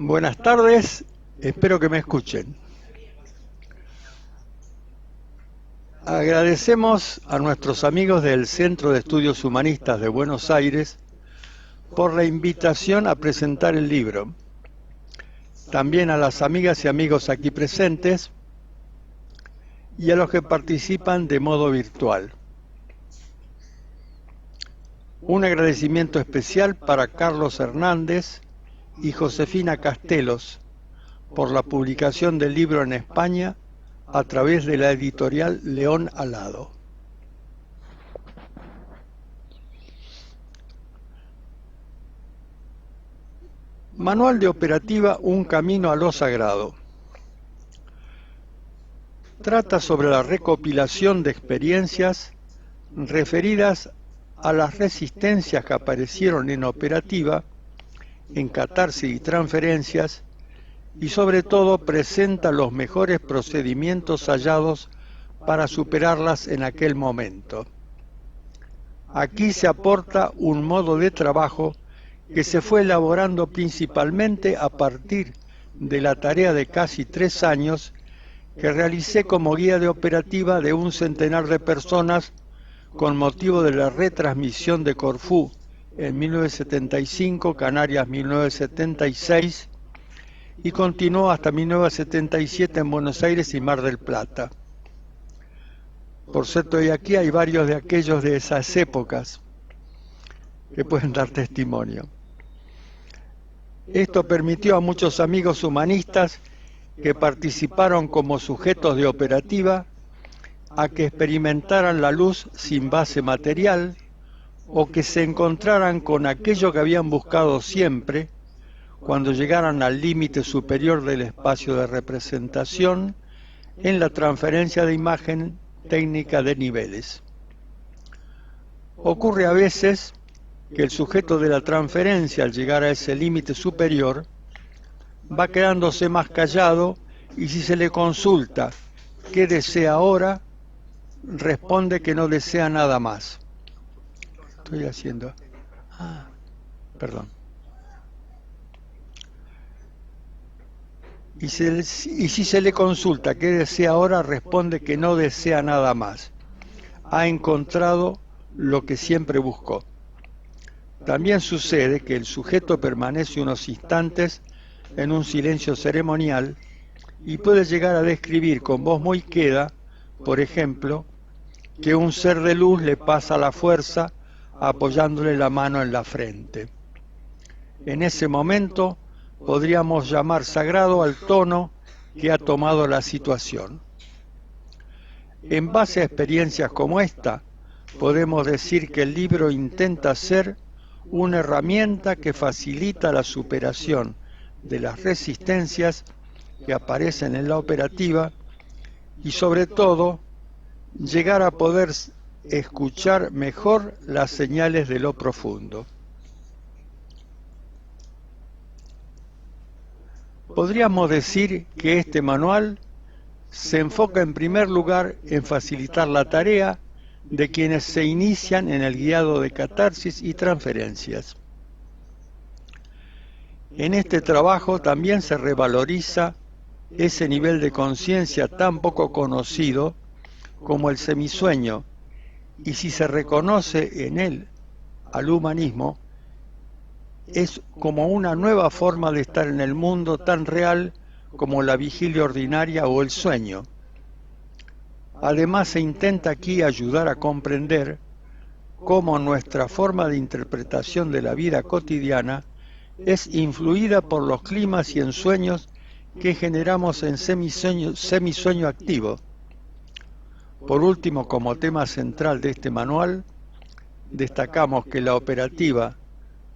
Buenas tardes, espero que me escuchen. Agradecemos a nuestros amigos del Centro de Estudios Humanistas de Buenos Aires por la invitación a presentar el libro. También a las amigas y amigos aquí presentes y a los que participan de modo virtual. Un agradecimiento especial para Carlos Hernández y Josefina Castelos por la publicación del libro en España a través de la editorial León Alado. Manual de operativa Un camino a lo sagrado. Trata sobre la recopilación de experiencias referidas a las resistencias que aparecieron en operativa, en catarsis y transferencias, y sobre todo presenta los mejores procedimientos hallados para superarlas en aquel momento. Aquí se aporta un modo de trabajo que se fue elaborando principalmente a partir de la tarea de casi 3 años que realicé como guía de operativa de un centenar de personas con motivo de la retransmisión de Corfú en 1975, Canarias 1976, y continuó hasta 1977 en Buenos Aires y Mar del Plata. Por cierto, y aquí hay varios de aquellos de esas épocas que pueden dar testimonio. Esto permitió a muchos amigos humanistas que participaron como sujetos de operativa a que experimentaran la luz sin base material o que se encontraran con aquello que habían buscado siempre cuando llegaran al límite superior del espacio de representación en la transferencia de imagen técnica de niveles. Ocurre a veces que el sujeto de la transferencia, al llegar a ese límite superior, va quedándose más callado y si se le consulta qué desea ahora, responde que no desea nada más. Estoy haciendo... perdón. Y si se le consulta qué desea ahora, responde que no desea nada más. Ha encontrado lo que siempre buscó. También sucede que el sujeto permanece unos instantes en un silencio ceremonial y puede llegar a describir con voz muy queda, por ejemplo, que un ser de luz le pasa la fuerza apoyándole la mano en la frente. En ese momento podríamos llamar sagrado al tono que ha tomado la situación. En base a experiencias como esta, podemos decir que el libro intenta ser una herramienta que facilita la superación de las resistencias que aparecen en la operativa y sobre todo llegar a poder escuchar mejor las señales de lo profundo. Podríamos decir que este manual se enfoca en primer lugar en facilitar la tarea de quienes se inician en el guiado de catarsis y transferencias. En este trabajo también se revaloriza ese nivel de conciencia tan poco conocido como el semisueño, y si se reconoce en él al humanismo, es como una nueva forma de estar en el mundo tan real como la vigilia ordinaria o el sueño. Además, se intenta aquí ayudar a comprender cómo nuestra forma de interpretación de la vida cotidiana es influida por los climas y ensueños que generamos en semisueño activo. Por último, como tema central de este manual, destacamos que la operativa,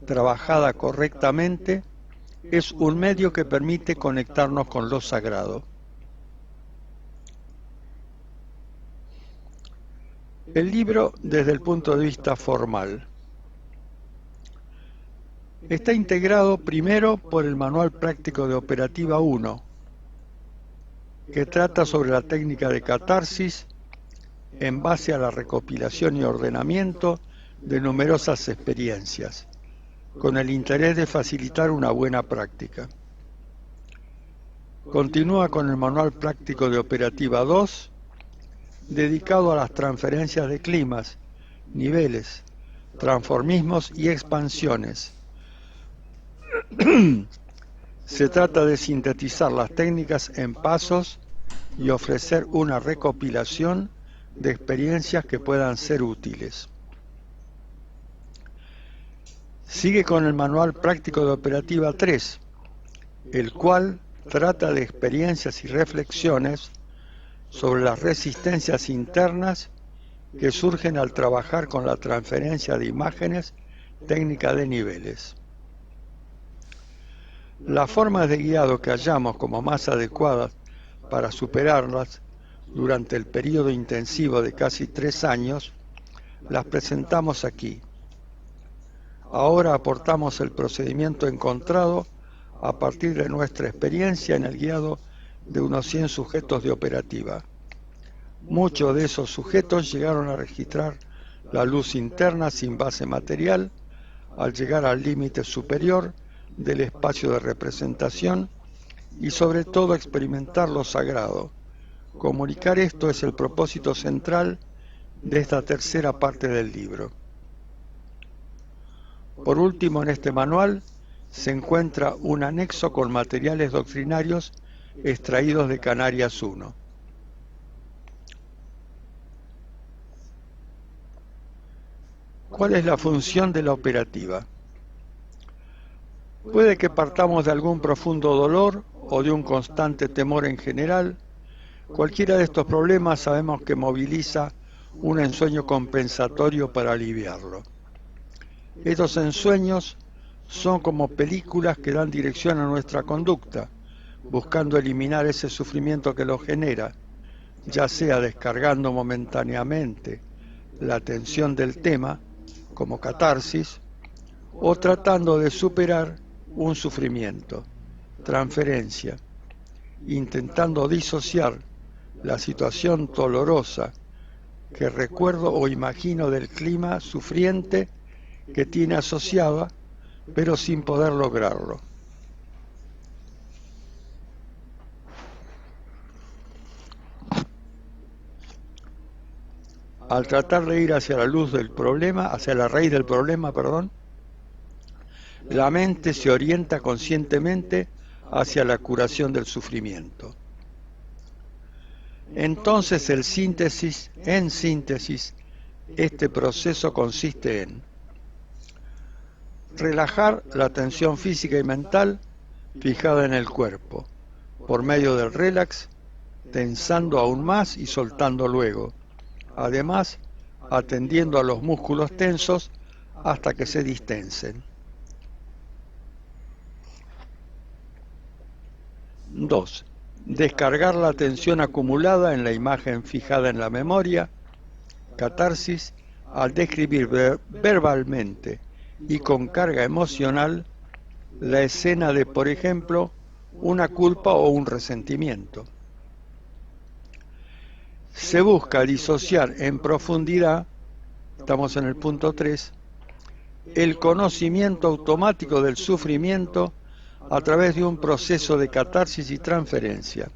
trabajada correctamente, es un medio que permite conectarnos con lo sagrado. El libro desde el punto de vista formal. Está integrado primero por el Manual Práctico de Operativa 1, que trata sobre la técnica de catarsis en base a la recopilación y ordenamiento de numerosas experiencias, con el interés de facilitar una buena práctica. Continúa con el Manual Práctico de Operativa 2, dedicado a las transferencias de climas, niveles, transformismos y expansiones. Se trata de sintetizar las técnicas en pasos y ofrecer una recopilación de experiencias que puedan ser útiles. Sigue con el Manual Práctico de Operativa 3, el cual trata de experiencias y reflexiones sobre las resistencias internas que surgen al trabajar con la transferencia de imágenes, técnica de niveles. Las formas de guiado que hallamos como más adecuadas para superarlas durante el periodo intensivo de casi 3 años, las presentamos aquí. Ahora aportamos el procedimiento encontrado a partir de nuestra experiencia en el guiado de unos 100 sujetos de operativa. Muchos de esos sujetos llegaron a registrar la luz interna sin base material al llegar al límite superior del espacio de representación y sobre todo experimentar lo sagrado. Comunicar esto es el propósito central de esta tercera parte del libro. Por último, en este manual se encuentra un anexo con materiales doctrinarios extraídos de Canarias 1. ¿Cuál es la función de la operativa? Puede que partamos de algún profundo dolor o de un constante temor en general. Cualquiera de estos problemas sabemos que moviliza un ensueño compensatorio para aliviarlo. Estos ensueños son como películas que dan dirección a nuestra conducta, buscando eliminar ese sufrimiento que lo genera, ya sea descargando momentáneamente la tensión del tema, como catarsis, o tratando de superar un sufrimiento, transferencia, intentando disociar la situación dolorosa que recuerdo o imagino del clima sufriente que tiene asociada, pero sin poder lograrlo. Al tratar de ir hacia la luz del problema, hacia la raíz del problema, la mente se orienta conscientemente hacia la curación del sufrimiento. Entonces, en síntesis, este proceso consiste en relajar la tensión física y mental fijada en el cuerpo, por medio del relax, tensando aún más y soltando luego. Además, atendiendo a los músculos tensos hasta que se distensen. 2. Descargar la tensión acumulada en la imagen fijada en la memoria. Catarsis, al describir verbalmente y con carga emocional la escena de, por ejemplo, una culpa o un resentimiento. Se busca disociar en profundidad, estamos en el punto 3, el conocimiento automático del sufrimiento a través de un proceso de catarsis y transferencia.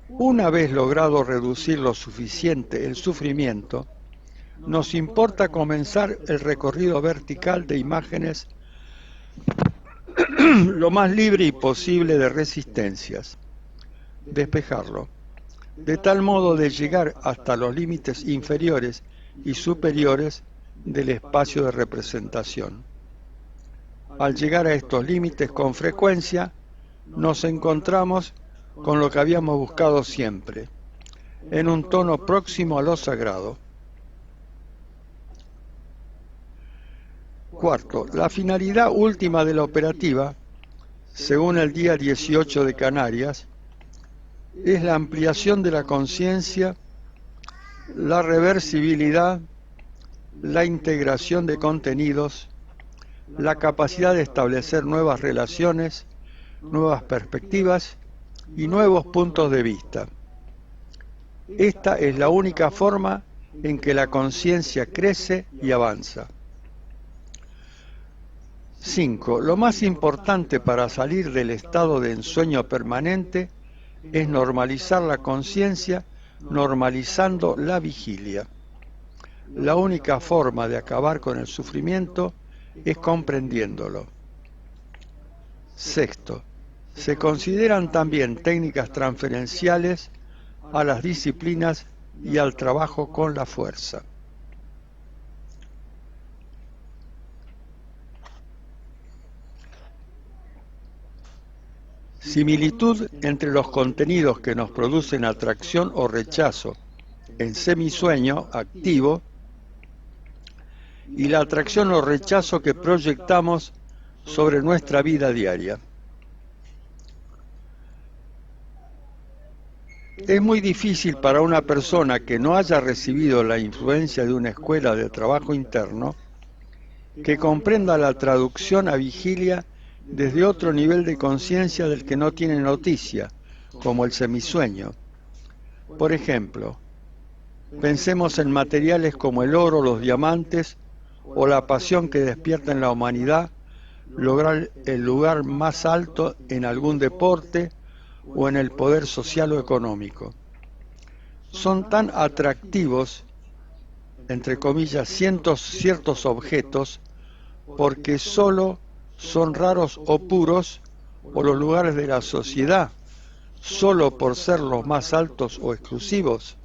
Una vez logrado reducir lo suficiente el sufrimiento, nos importa comenzar el recorrido vertical de imágenes lo más libre y posible de resistencias, despejarlo, de tal modo de llegar hasta los límites inferiores y superiores del espacio de representación. Al llegar a estos límites con frecuencia, nos encontramos con lo que habíamos buscado siempre, en un tono próximo a lo sagrado. Cuarto, la finalidad última de la operativa, según el día 18 de Canarias, es la ampliación de la conciencia, la reversibilidad, la integración de contenidos, la capacidad de establecer nuevas relaciones, nuevas perspectivas y nuevos puntos de vista. Esta es la única forma en que la conciencia crece y avanza. 5. Lo más importante para salir del estado de ensueño permanente es normalizar la conciencia, normalizando la vigilia. La única forma de acabar con el sufrimiento es comprendiéndolo. 6. Se consideran también técnicas transferenciales a las disciplinas y al trabajo con la fuerza. Similitud entre los contenidos que nos producen atracción o rechazo en semisueño activo y la atracción o rechazo que proyectamos sobre nuestra vida diaria. Es muy difícil para una persona que no haya recibido la influencia de una escuela de trabajo interno que comprenda la traducción a vigilia desde otro nivel de conciencia del que no tiene noticia, como el semisueño. Por ejemplo, pensemos en materiales como el oro, los diamantes o la pasión que despierta en la humanidad lograr el lugar más alto en algún deporte o en el poder social o económico. Son tan atractivos, entre comillas, ciertos objetos porque solo son raros o puros, o los lugares de la sociedad, solo por ser los más altos o exclusivos.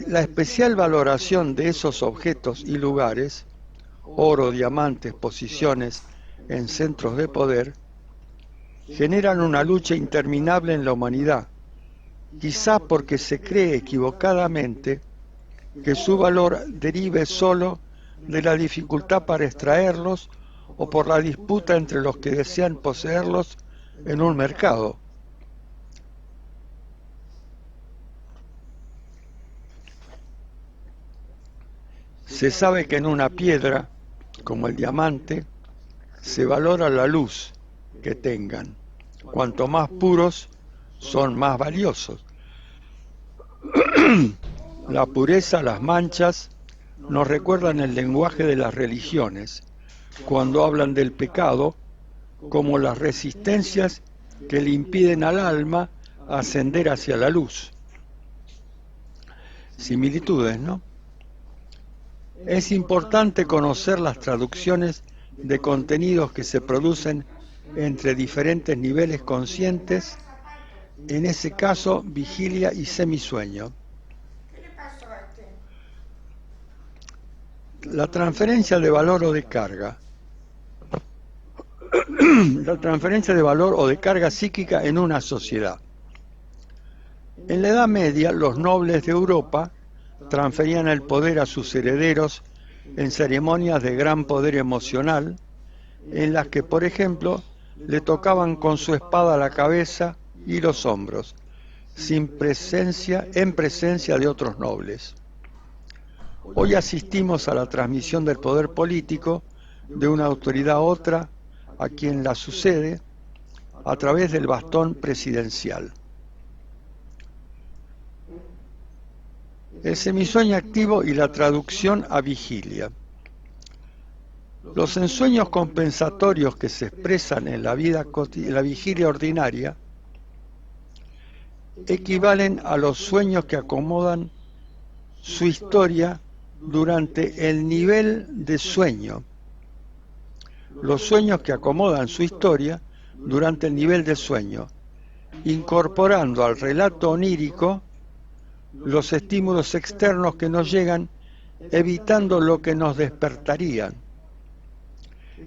La especial valoración de esos objetos y lugares, oro, diamantes, posiciones en centros de poder, generan una lucha interminable en la humanidad, quizá porque se cree equivocadamente que su valor derive solo de la dificultad para extraerlos o por la disputa entre los que desean poseerlos en un mercado. Se sabe que en una piedra, como el diamante, se valora la luz que tengan. Cuanto más puros, son más valiosos. La pureza, las manchas, nos recuerdan el lenguaje de las religiones, cuando hablan del pecado, como las resistencias que le impiden al alma ascender hacia la luz. Similitudes, ¿no? Es importante conocer las traducciones de contenidos que se producen entre diferentes niveles conscientes, en ese caso, vigilia y semisueño. La transferencia de valor o de carga. La transferencia de valor o de carga psíquica en una sociedad. En la Edad Media, los nobles de Europa transferían el poder a sus herederos en ceremonias de gran poder emocional, en las que, por ejemplo, le tocaban con su espada la cabeza y los hombros, en presencia de otros nobles. Hoy asistimos a la transmisión del poder político de una autoridad a otra, a quien la sucede, a través del bastón presidencial. El semisueño activo y la traducción a vigilia. Los ensueños compensatorios que se expresan en la vigilia ordinaria equivalen a los sueños que acomodan su historia durante el nivel de sueño. Los sueños que acomodan su historia durante el nivel de sueño, incorporando al relato onírico los estímulos externos que nos llegan, evitando lo que nos despertarían.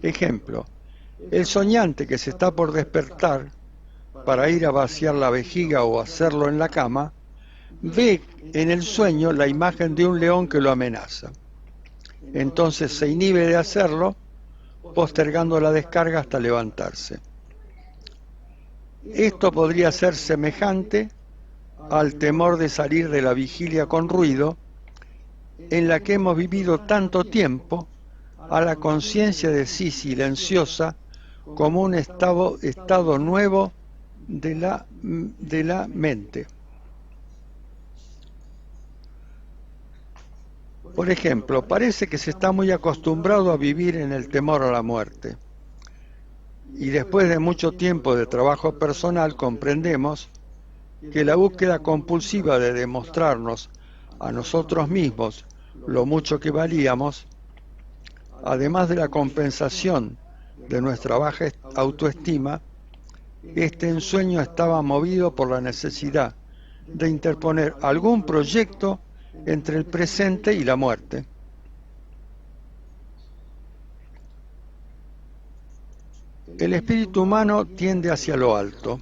Ejemplo, el soñante que se está por despertar para ir a vaciar la vejiga o hacerlo en la cama, ve en el sueño la imagen de un león que lo amenaza. Entonces se inhibe de hacerlo, postergando la descarga hasta levantarse. Esto podría ser semejante al temor de salir de la vigilia con ruido, en la que hemos vivido tanto tiempo, a la conciencia de sí silenciosa como un estado nuevo de la mente. Por ejemplo, parece que se está muy acostumbrado a vivir en el temor a la muerte. Y después de mucho tiempo de trabajo personal comprendemos que la búsqueda compulsiva de demostrarnos a nosotros mismos lo mucho que valíamos, además de la compensación de nuestra baja autoestima, este ensueño estaba movido por la necesidad de interponer algún proyecto entre el presente y la muerte. El espíritu humano tiende hacia lo alto.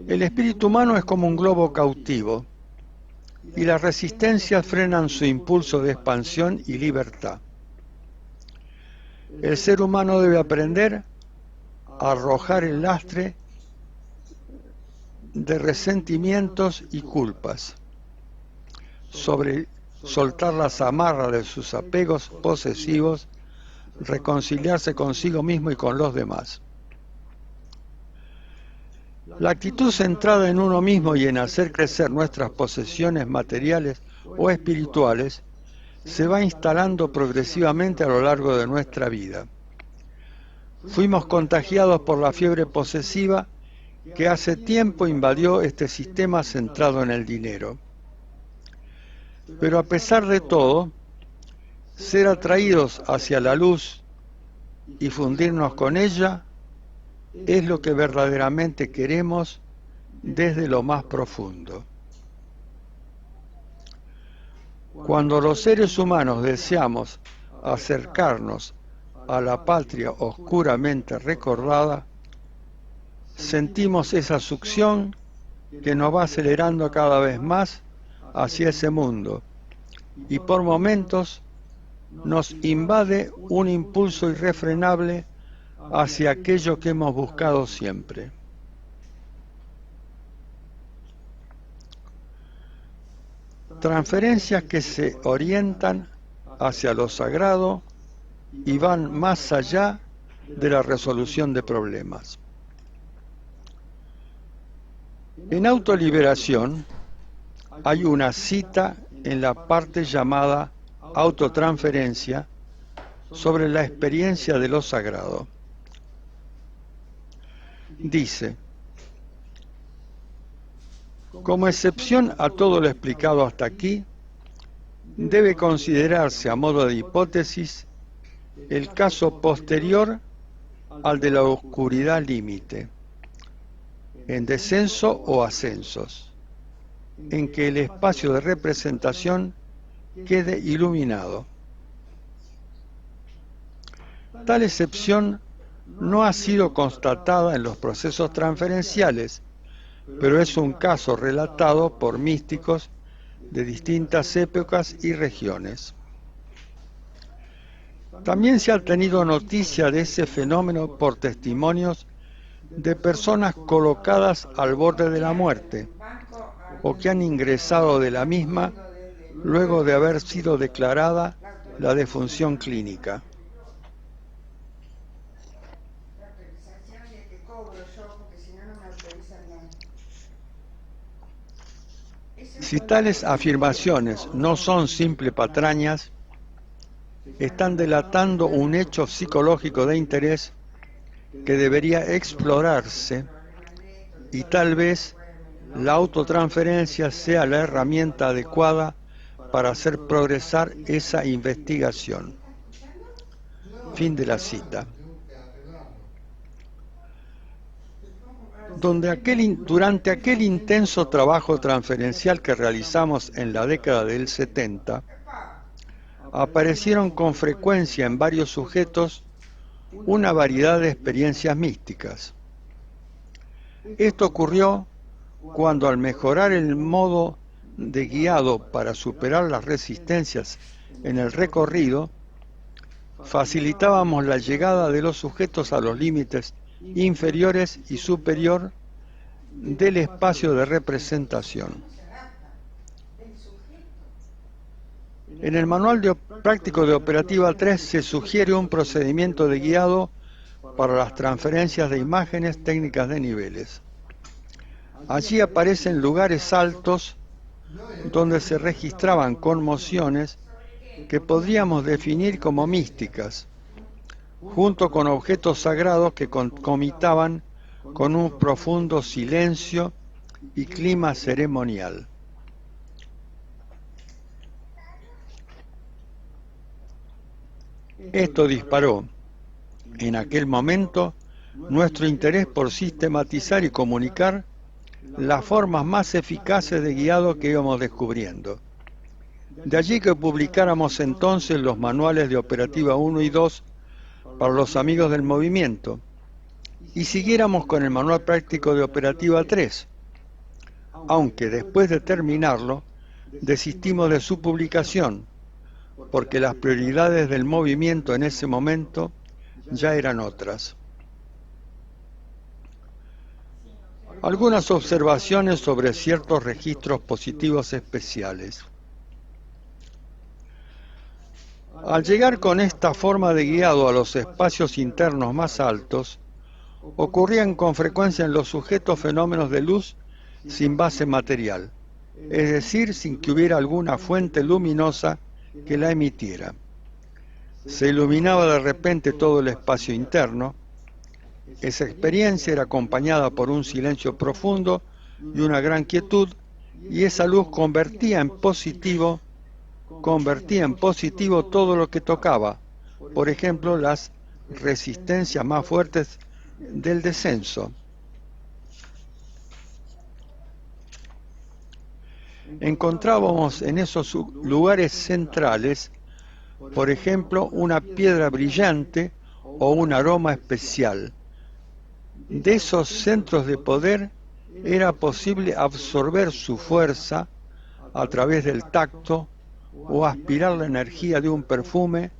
El espíritu humano es como un globo cautivo y las resistencias frenan su impulso de expansión y libertad. El ser humano debe aprender a arrojar el lastre de resentimientos y culpas, soltar las amarras de sus apegos posesivos, reconciliarse consigo mismo y con los demás. La actitud centrada en uno mismo y en hacer crecer nuestras posesiones materiales o espirituales se va instalando progresivamente a lo largo de nuestra vida. Fuimos contagiados por la fiebre posesiva que hace tiempo invadió este sistema centrado en el dinero. Pero a pesar de todo, ser atraídos hacia la luz y fundirnos con ella es lo que verdaderamente queremos desde lo más profundo. Cuando los seres humanos deseamos acercarnos a la patria oscuramente recordada, sentimos esa succión que nos va acelerando cada vez más hacia ese mundo y por momentos nos invade un impulso irrefrenable hacia aquello que hemos buscado siempre. Transferencias que se orientan hacia lo sagrado y van más allá de la resolución de problemas. En autoliberación hay una cita en la parte llamada autotransferencia sobre la experiencia de lo sagrado. Dice: como excepción a todo lo explicado hasta aquí, debe considerarse a modo de hipótesis el caso posterior al de la oscuridad límite, en descenso o ascensos, en que el espacio de representación quede iluminado. Tal excepción no ha sido constatada en los procesos transferenciales, pero es un caso relatado por místicos de distintas épocas y regiones. También se ha tenido noticia de ese fenómeno por testimonios de personas colocadas al borde de la muerte o que han ingresado de la misma luego de haber sido declarada la defunción clínica. Si tales afirmaciones no son simples patrañas, están delatando un hecho psicológico de interés que debería explorarse y tal vez la autotransferencia sea la herramienta adecuada para hacer progresar esa investigación. Fin de la cita. Durante aquel intenso trabajo transferencial que realizamos en la década del 70, aparecieron con frecuencia en varios sujetos una variedad de experiencias místicas. Esto ocurrió cuando, al mejorar el modo de guiado para superar las resistencias en el recorrido, facilitábamos la llegada de los sujetos a los límites inferiores y superior del espacio de representación. En el Manual Práctico de Operativa 3 se sugiere un procedimiento de guiado para las transferencias de imágenes técnicas de niveles. Allí aparecen lugares altos donde se registraban conmociones que podríamos definir como místicas, junto con objetos sagrados que concomitaban con un profundo silencio y clima ceremonial. Esto disparó, en aquel momento, nuestro interés por sistematizar y comunicar las formas más eficaces de guiado que íbamos descubriendo. De allí que publicáramos entonces los manuales de Operativa 1 y 2 para los amigos del movimiento y siguiéramos con el manual práctico de Operativa 3, aunque después de terminarlo desistimos de su publicación porque las prioridades del movimiento en ese momento ya eran otras. Algunas observaciones sobre ciertos registros positivos especiales. Al llegar con esta forma de guiado a los espacios internos más altos, ocurrían con frecuencia en los sujetos fenómenos de luz sin base material, es decir, sin que hubiera alguna fuente luminosa que la emitiera. Se iluminaba de repente todo el espacio interno. Esa experiencia era acompañada por un silencio profundo y una gran quietud, y esa luz convertía en positivo todo lo que tocaba, por ejemplo, las resistencias más fuertes del descenso. Encontrábamos en esos lugares centrales, por ejemplo, una piedra brillante o un aroma especial. De esos centros de poder era posible absorber su fuerza a través del tacto o aspirar la energía de un perfume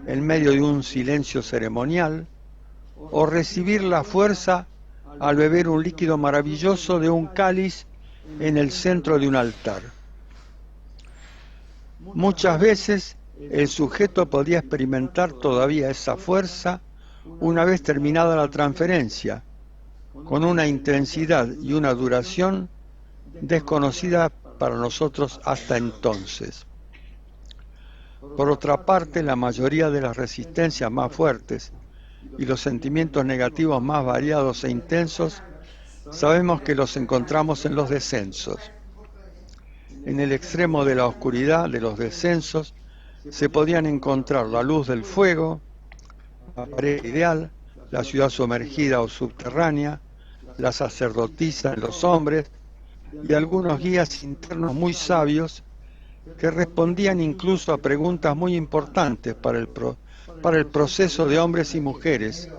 en medio de un silencio ceremonial, o recibir la fuerza al beber un líquido maravilloso de un cáliz en el centro de un altar. Muchas veces el sujeto podía experimentar todavía esa fuerza una vez terminada la transferencia, con una intensidad y una duración desconocida para nosotros hasta entonces. Por otra parte, la mayoría de las resistencias más fuertes y los sentimientos negativos más variados e intensos, sabemos que los encontramos en los descensos. En el extremo de la oscuridad de los descensos se podían encontrar la luz del fuego, la pared ideal, la ciudad sumergida o subterránea, la sacerdotisa en los hombres y algunos guías internos muy sabios que respondían incluso a preguntas muy importantes para el proceso de hombres y mujeres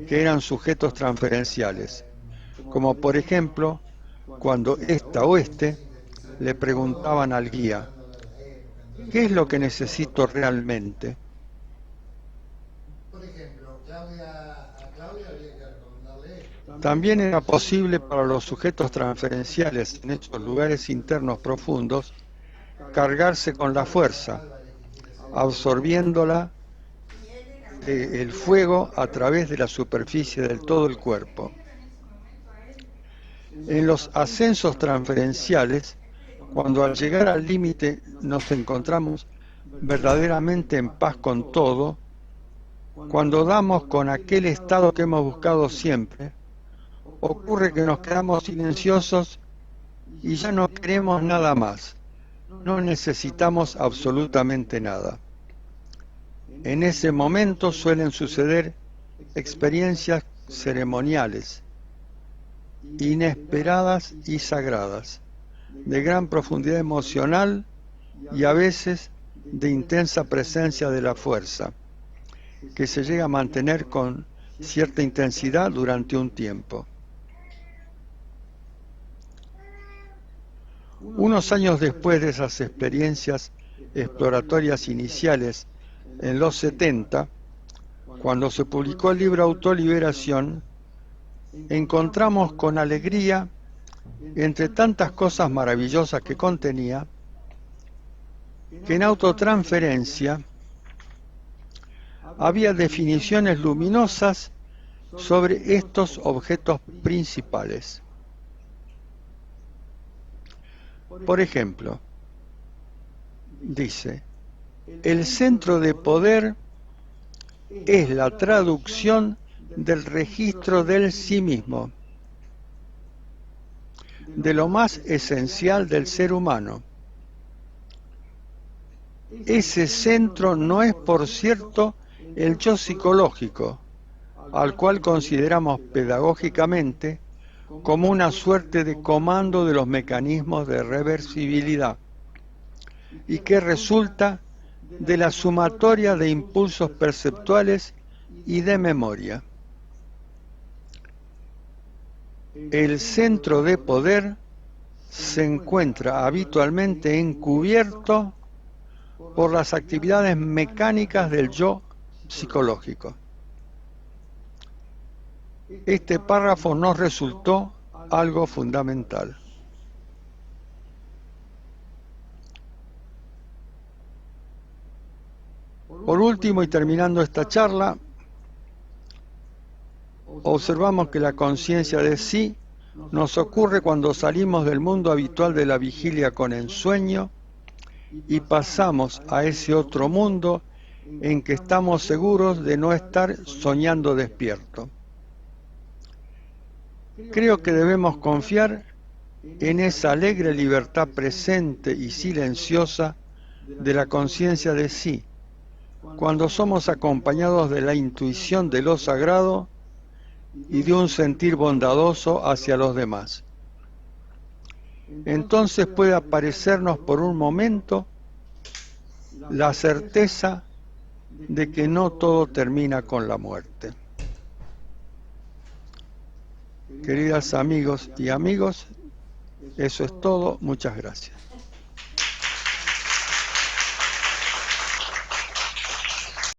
que eran sujetos transferenciales, como por ejemplo cuando esta o este le preguntaban al guía: ¿qué es lo que necesito realmente? También era posible para los sujetos transferenciales en estos lugares internos profundos cargarse con la fuerza, absorbiéndola el fuego a través de la superficie del todo el cuerpo. En los ascensos transferenciales, cuando al llegar al límite nos encontramos verdaderamente en paz con todo, cuando damos con aquel estado que hemos buscado siempre, ocurre que nos quedamos silenciosos y ya no queremos nada más, no necesitamos absolutamente nada. En ese momento suelen suceder experiencias ceremoniales, inesperadas y sagradas, de gran profundidad emocional y a veces de intensa presencia de la fuerza, que se llega a mantener con cierta intensidad durante un tiempo. Unos años después de esas experiencias exploratorias iniciales, en los 70, cuando se publicó el libro Autoliberación, encontramos con alegría, entre tantas cosas maravillosas que contenía, que en autotransferencia había definiciones luminosas sobre estos objetos principales. Por ejemplo, dice, el centro de poder es la traducción del registro del sí mismo, de lo más esencial del ser humano. Ese centro no es, por cierto, el yo psicológico, al cual consideramos pedagógicamente como una suerte de comando de los mecanismos de reversibilidad y que resulta de la sumatoria de impulsos perceptuales y de memoria. El centro de poder se encuentra habitualmente encubierto por las actividades mecánicas del yo psicológico. Este párrafo nos resultó algo fundamental. Por último, y terminando esta charla, observamos que la conciencia de sí nos ocurre cuando salimos del mundo habitual de la vigilia con ensueño y pasamos a ese otro mundo en que estamos seguros de no estar soñando despierto. Creo que debemos confiar en esa alegre libertad presente y silenciosa de la conciencia de sí, cuando somos acompañados de la intuición de lo sagrado y de un sentir bondadoso hacia los demás. Entonces puede aparecernos por un momento la certeza de que no todo termina con la muerte. Queridas amigos y amigos, eso es todo. Muchas gracias.